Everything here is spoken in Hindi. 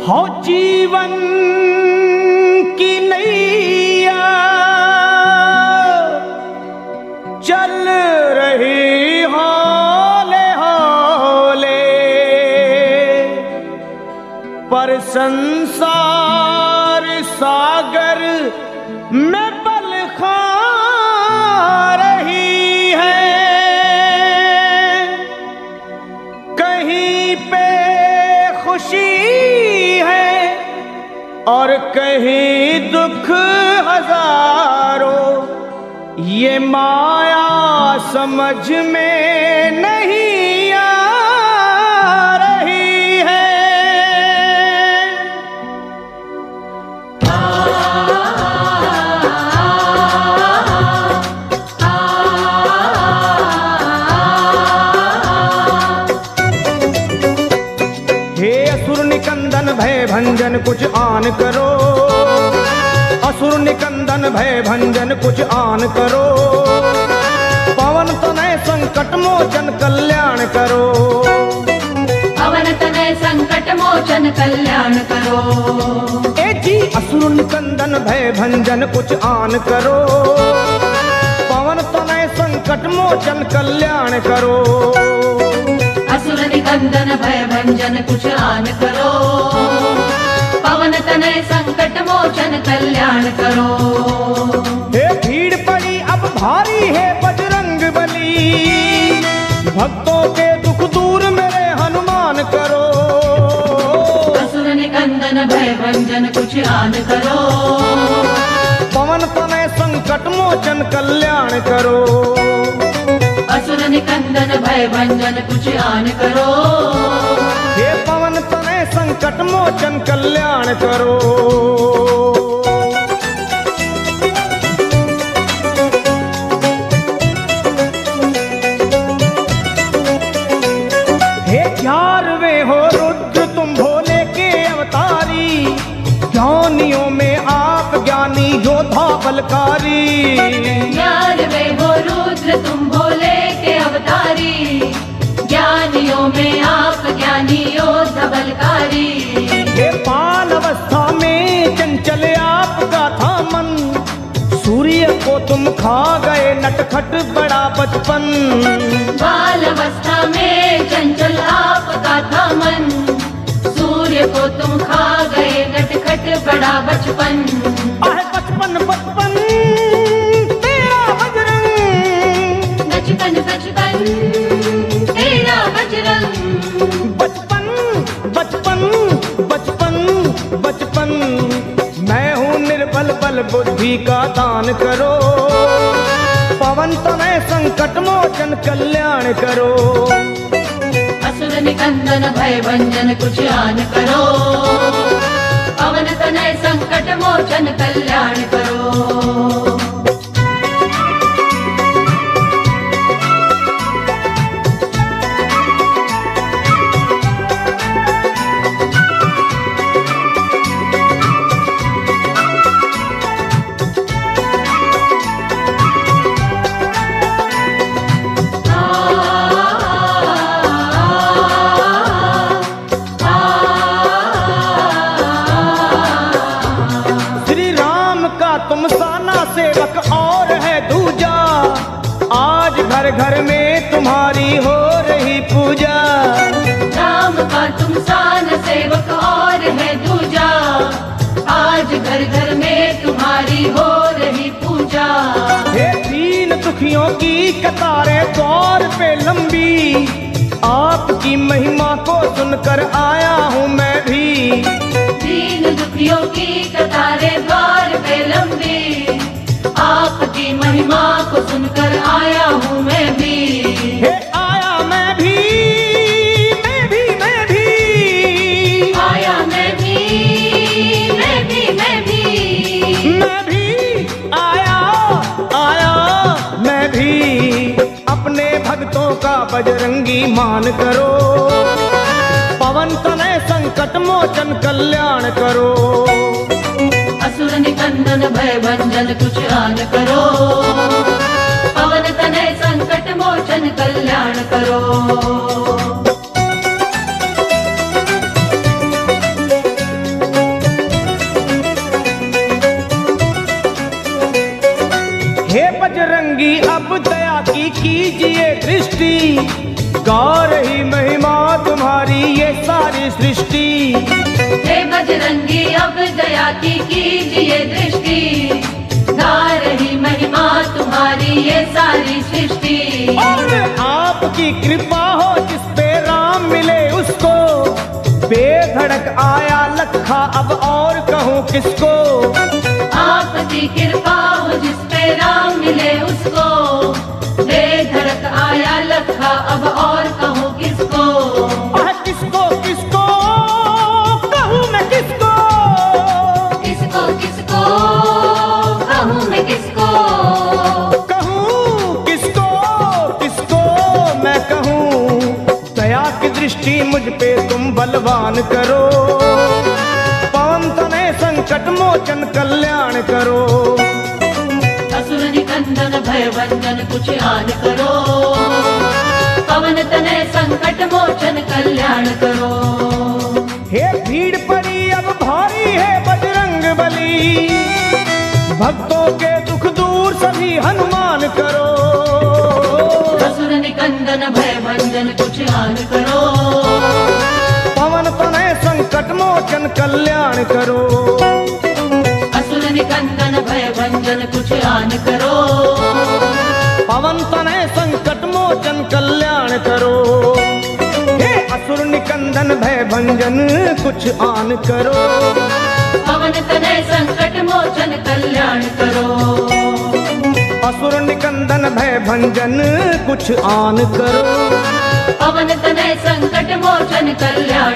हो जीवन की नैया चल रही हौले हौले, पर संसार सागर में पल खा रही है। कहीं पे खुशी है और कहीं दुख हजारों, ये माया समझ में नहीं आ रही है। हे असुर निकंदन भय भंजन कुछ आन करो, असुर निकंदन भय भंजन कुछ आन करो। पवन तनय संकट मोचन कल्याण करो, पवन तनय संकट मोचन कल्याण करो। ए जी असुर निकंदन भय भंजन कुछ आन करो, पवन तनय संकट मोचन कल्याण करो। असुर निकंदन भय भंजन कुछ आन करो, पवन तनय संकट मोचन कल्याण करो। हे भीड़ पड़ी अब भारी है बजरंग बली, भक्तों के दुख दूर मेरे हनुमान करो। असुर निकंदन भय भंजन कुछ आन करो, पवन तनय संकट मोचन कल्याण करो। असुर निकंदन भय भंजन कुछ आन करो, हे पवन तनय संकट मोचन कल्याण करो। हे 11वें हो रुद्र तुम भोले के अवतारी, ज्ञानियों में आप ज्ञानी योद्धा बलकारी। 11वें हो रुद्र तुम भोले के अवतारी, ज्ञानियों में आप ज्ञानी योद्धा बलकारी। हे बाल अवस्था में चंचल आपका था मन, सूर्य को तुम खा गए नटखट बड़ा बचपन। बाल अवस्था में चंचल आपका था मन, सूर्य को तुम खा गए नटखट बड़ा बचपन। आहे बचपन बचपन तेरा बजरंग, बचपन बचपन तेरा बजरंग। बचपन बचपन बचपन बचपन। मैं हूँ निर्बल बल बुद्धि का दान करो, पवन तनय संकट मोचन कल्याण करो। असुर निकंदन भय भंजन कुछ आन करो, पवन तनय संकट मोचन कल्याण करो। तुम साना सेवक और है दूजा, आज घर घर में तुम्हारी हो रही पूजा। राम का तुम सान सेवक और है दूजा, आज घर घर में तुम्हारी हो रही पूजा। हे दीन दुखियों की कतारें द्वार पे लंबी, आपकी महिमा को सुनकर आया हूँ मैं भी। दीन दुखियों की कतारें द्वार पे लंबी, आपकी महिमा को सुनकर आया हूँ मैं भी। हे आया मैं भी, मैं भी मैं भी आया मैं भी, मैं भी मैं भी मैं भी आया आया मैं भी। अपने भक्तों का बजरंगी मान करो, पवन तनय संकट मोचन कल्याण करो। असुर निकंदन भय भंजन कुछ आन करो, पवन तनय संकट मोचन कल्याण करो। दृष्टि, गा रही महिमा तुम्हारी ये सारी सृष्टि। हे बजरंगी अब दया की कीजिए दृष्टि, गा रही महिमा तुम्हारी ये सारी सृष्टि। और आपकी कृपा हो जिस पे राम मिले उसको, बेधड़क आया लखा अब और कहूँ किसको। आपकी कृपा हो जिस पे राम मिले उसको, बेधड़क आया लखा अब और कहूँ किसको। किसको किसको कहूँ मैं किसको, किसको किसको कहूँ मैं किसको, कहूँ किसको किसको मैं कहूँ। दया की दृष्टि मुझ पे तुम बलवान करो, पवन तनय संकट मोचन कल्याण करो। असुर निकंदन भय भंजन कुछ आन करो, पवन तनय संकट मोचन कल्याण करो। हे भीड़ पड़ी अब भारी है बजरंग बली, भक्तों के दुख दूर सभी हनुमान करो। असुर निकंदन भय भंजन कुछ आन करो, पवन तनय संकट मोचन कल्याण करो। असुर निकंदन भय भंजन कुछ आन करो, पवन तनय संकट मोचन कल्याण करो। हे असुर निकंदन भय भंजन कुछ आन करो, पवन तनय संकट मोचन कल्याण करो। असुर निकंदन भय भंजन कुछ आन करो, पवन तनय संकट मोचन कल्याण